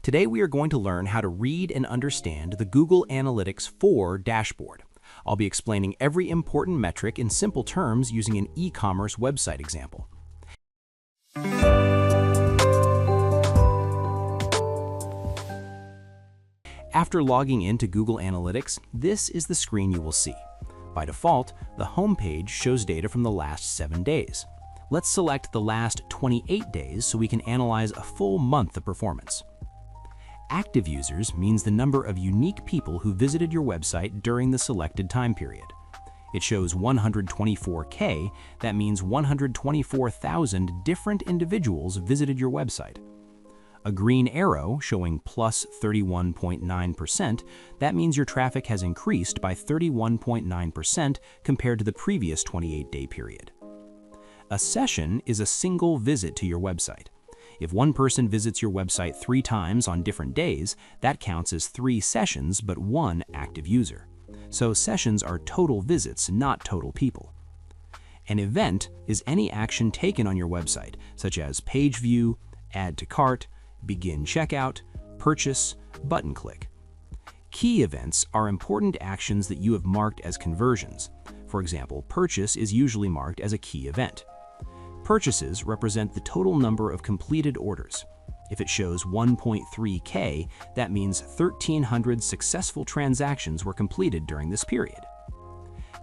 Today we are going to learn how to read and understand the Google Analytics 4 dashboard. I'll be explaining every important metric in simple terms using an e-commerce website example. After logging into Google Analytics, this is the screen you will see. By default, the home page shows data from the last 7 days. Let's select the last 28 days so we can analyze a full month of performance. Active users means the number of unique people who visited your website during the selected time period. It shows 124K, that means 124,000 different individuals visited your website. A green arrow showing plus 31.9%, that means your traffic has increased by 31.9% compared to the previous 28-day period. A session is a single visit to your website. If one person visits your website 3 times on different days, that counts as 3 sessions but 1 active user. So sessions are total visits, not total people. An event is any action taken on your website, such as page view, add to cart, begin checkout, purchase, button click. Key events are important actions that you have marked as conversions. For example, purchase is usually marked as a key event. Purchases represent the total number of completed orders. If it shows 1.3K, that means 1,300 successful transactions were completed during this period.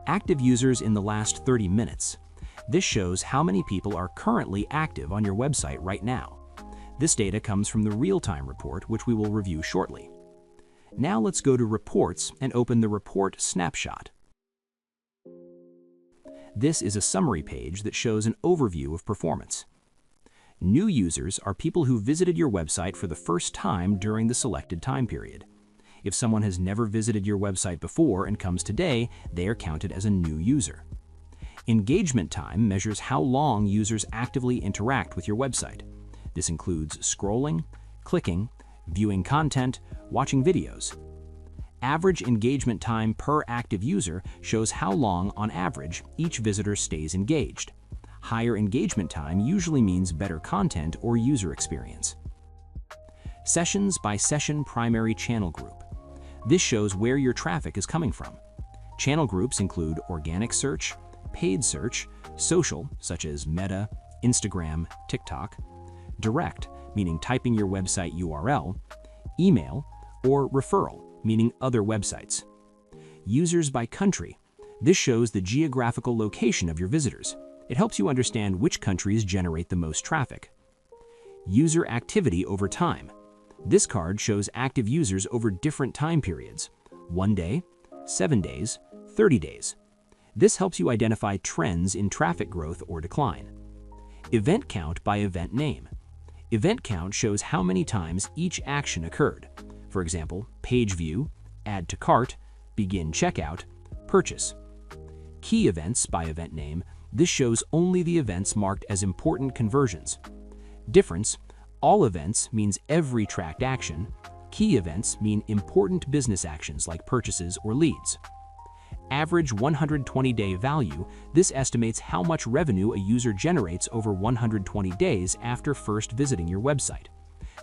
Active users in the last 30 minutes. This shows how many people are currently active on your website right now. This data comes from the real-time report, which we will review shortly. Now let's go to Reports and open the Report Snapshot. This is a summary page that shows an overview of performance. New users are people who visited your website for the first time during the selected time period. If someone has never visited your website before and comes today, they are counted as a new user. Engagement time measures how long users actively interact with your website. This includes scrolling, clicking, viewing content, watching videos. Average engagement time per active user shows how long, on average, each visitor stays engaged. Higher engagement time usually means better content or user experience. Sessions by Session Primary Channel Group. This shows where your traffic is coming from. Channel groups include organic search, paid search, social, such as Meta, Instagram, TikTok, direct, meaning typing your website URL, email, or referral, meaning other websites. Users by country. This shows the geographical location of your visitors. It helps you understand which countries generate the most traffic. User activity over time. This card shows active users over different time periods: 1 day, 7 days, 30 days. This helps you identify trends in traffic growth or decline. Event count by event name. Event count shows how many times each action occurred. For example, page view, add to cart, begin checkout, purchase. Key events by event name. This shows only the events marked as important conversions. Difference: all events means every tracked action. Key events mean important business actions like purchases or leads. Average 120-day value. This estimates how much revenue a user generates over 120 days after first visiting your website.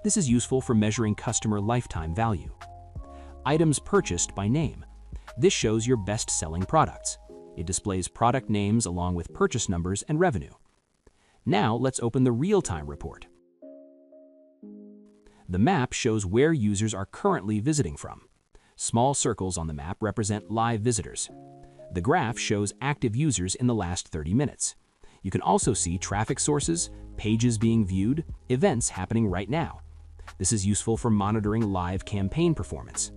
This is useful for measuring customer lifetime value. Items purchased by name. This shows your best-selling products. It displays product names along with purchase numbers and revenue. Now let's open the real-time report. The map shows where users are currently visiting from. Small circles on the map represent live visitors. The graph shows active users in the last 30 minutes. You can also see traffic sources, pages being viewed, events happening right now. This is useful for monitoring live campaign performance.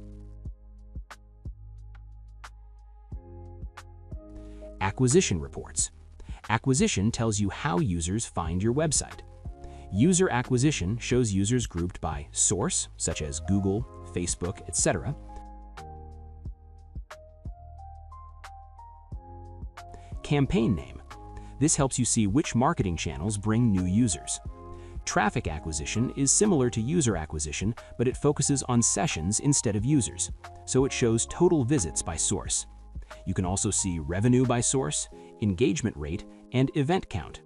Acquisition reports. Acquisition tells you how users find your website. User acquisition shows users grouped by source, such as Google, Facebook, etc. Campaign name. This helps you see which marketing channels bring new users. Traffic acquisition is similar to user acquisition, but it focuses on sessions instead of users, so it shows total visits by source. You can also see revenue by source, engagement rate, and event count.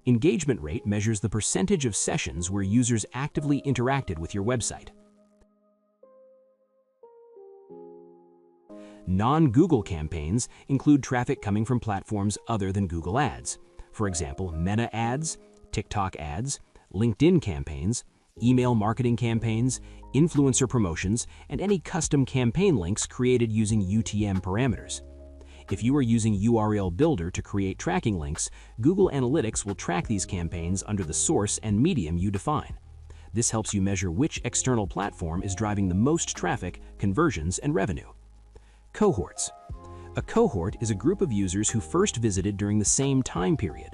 Engagement rate measures the percentage of sessions where users actively interacted with your website. Non-Google campaigns include traffic coming from platforms other than Google Ads. For example, Meta ads, TikTok ads, LinkedIn campaigns, email marketing campaigns, influencer promotions, and any custom campaign links created using UTM parameters. If you are using URL Builder to create tracking links, Google Analytics will track these campaigns under the source and medium you define. This helps you measure which external platform is driving the most traffic, conversions, and revenue. Cohorts. A cohort is a group of users who first visited during the same time period.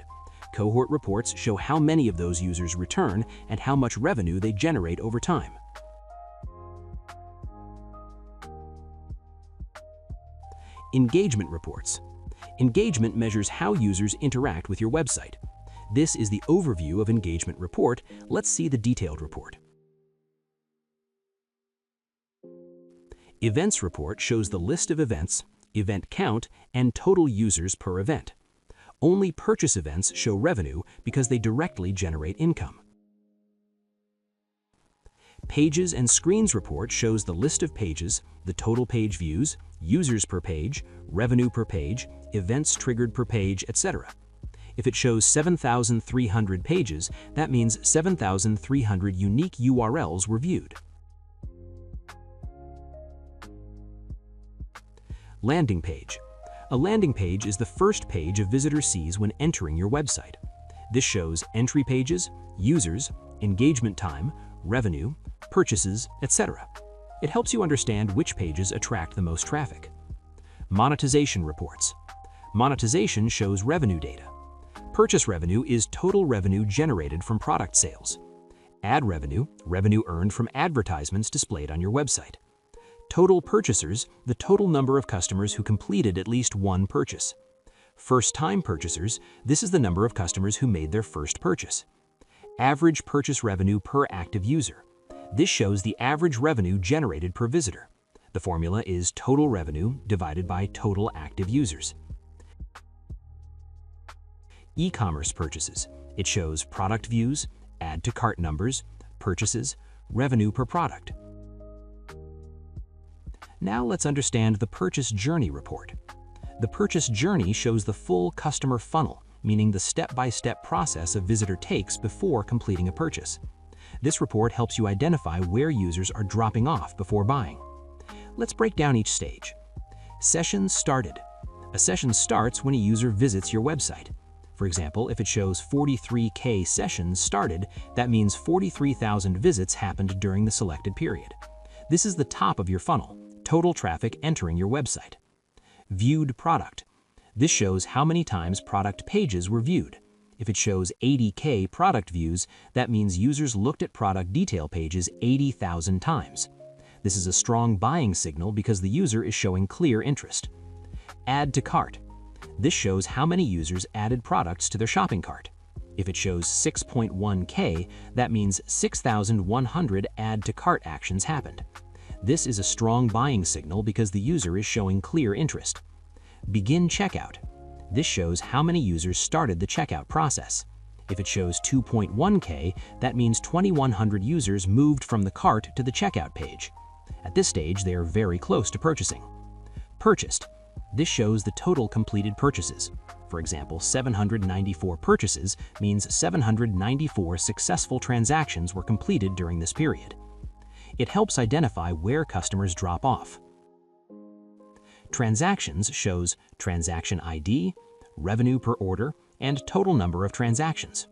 Cohort reports show how many of those users return and how much revenue they generate over time. Engagement reports. Engagement measures how users interact with your website. This is the overview of engagement report. Let's see the detailed report. Events report shows the list of events, event count, and total users per event. Only purchase events show revenue because they directly generate income. Pages and Screens report shows the list of pages, the total page views, users per page, revenue per page, events triggered per page, etc. If it shows 7,300 pages, that means 7,300 unique URLs were viewed. Landing page. A landing page is the first page a visitor sees when entering your website. This shows entry pages, users, engagement time, revenue, purchases, etc. It helps you understand which pages attract the most traffic. Monetization reports. Monetization shows revenue data. Purchase revenue is total revenue generated from product sales. Ad revenue, revenue earned from advertisements displayed on your website. Total purchasers, the total number of customers who completed at least one purchase. First-time purchasers, this is the number of customers who made their first purchase. Average purchase revenue per active user. This shows the average revenue generated per visitor. The formula is total revenue divided by total active users. E-commerce purchases. It shows product views, add to cart numbers, purchases, revenue per product. Now let's understand the purchase journey report. The purchase journey shows the full customer funnel, meaning the step-by-step process a visitor takes before completing a purchase. This report helps you identify where users are dropping off before buying. Let's break down each stage. Sessions started. A session starts when a user visits your website. For example, if it shows 43K sessions started, that means 43,000 visits happened during the selected period. This is the top of your funnel, total traffic entering your website. Viewed product. This shows how many times product pages were viewed. If it shows 80K product views, that means users looked at product detail pages 80,000 times. This is a strong buying signal because the user is showing clear interest. Add to cart. This shows how many users added products to their shopping cart. If it shows 6.1K, that means 6,100 add to cart actions happened. This is a strong buying signal because the user is showing clear interest. Begin checkout. This shows how many users started the checkout process. If it shows 2.1K, that means 2,100 users moved from the cart to the checkout page. At this stage, they are very close to purchasing. Purchased. This shows the total completed purchases. For example, 794 purchases means 794 successful transactions were completed during this period. It helps identify where customers drop off. Transactions shows transaction ID, revenue per order, and total number of transactions.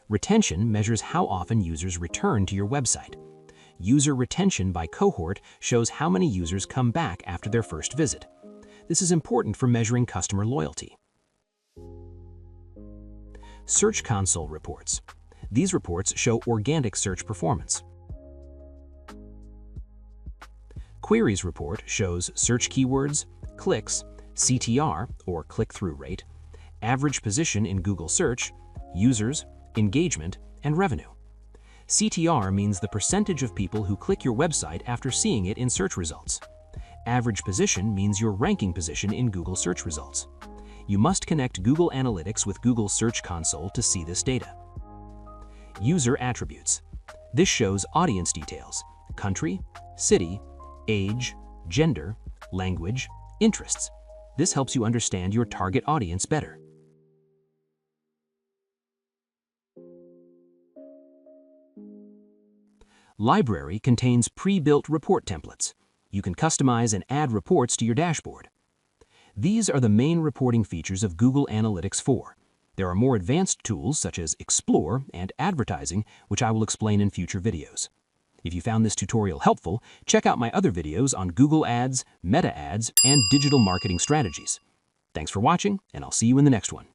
Retention measures how often users return to your website. User retention by cohort shows how many users come back after their first visit. This is important for measuring customer loyalty. Search Console reports. These reports show organic search performance. Queries report shows search keywords, clicks, CTR or click-through rate, average position in Google search, users, engagement, and revenue. CTR means the percentage of people who click your website after seeing it in search results. Average position means your ranking position in Google search results. You must connect Google Analytics with Google Search Console to see this data. User attributes. This shows audience details, country, city, age, gender, language, interests. This helps you understand your target audience better. Library contains pre-built report templates. You can customize and add reports to your dashboard. These are the main reporting features of Google Analytics 4. There are more advanced tools such as Explore and Advertising, which I will explain in future videos. If you found this tutorial helpful, check out my other videos on Google Ads, Meta Ads, and digital marketing strategies. Thanks for watching, and I'll see you in the next one.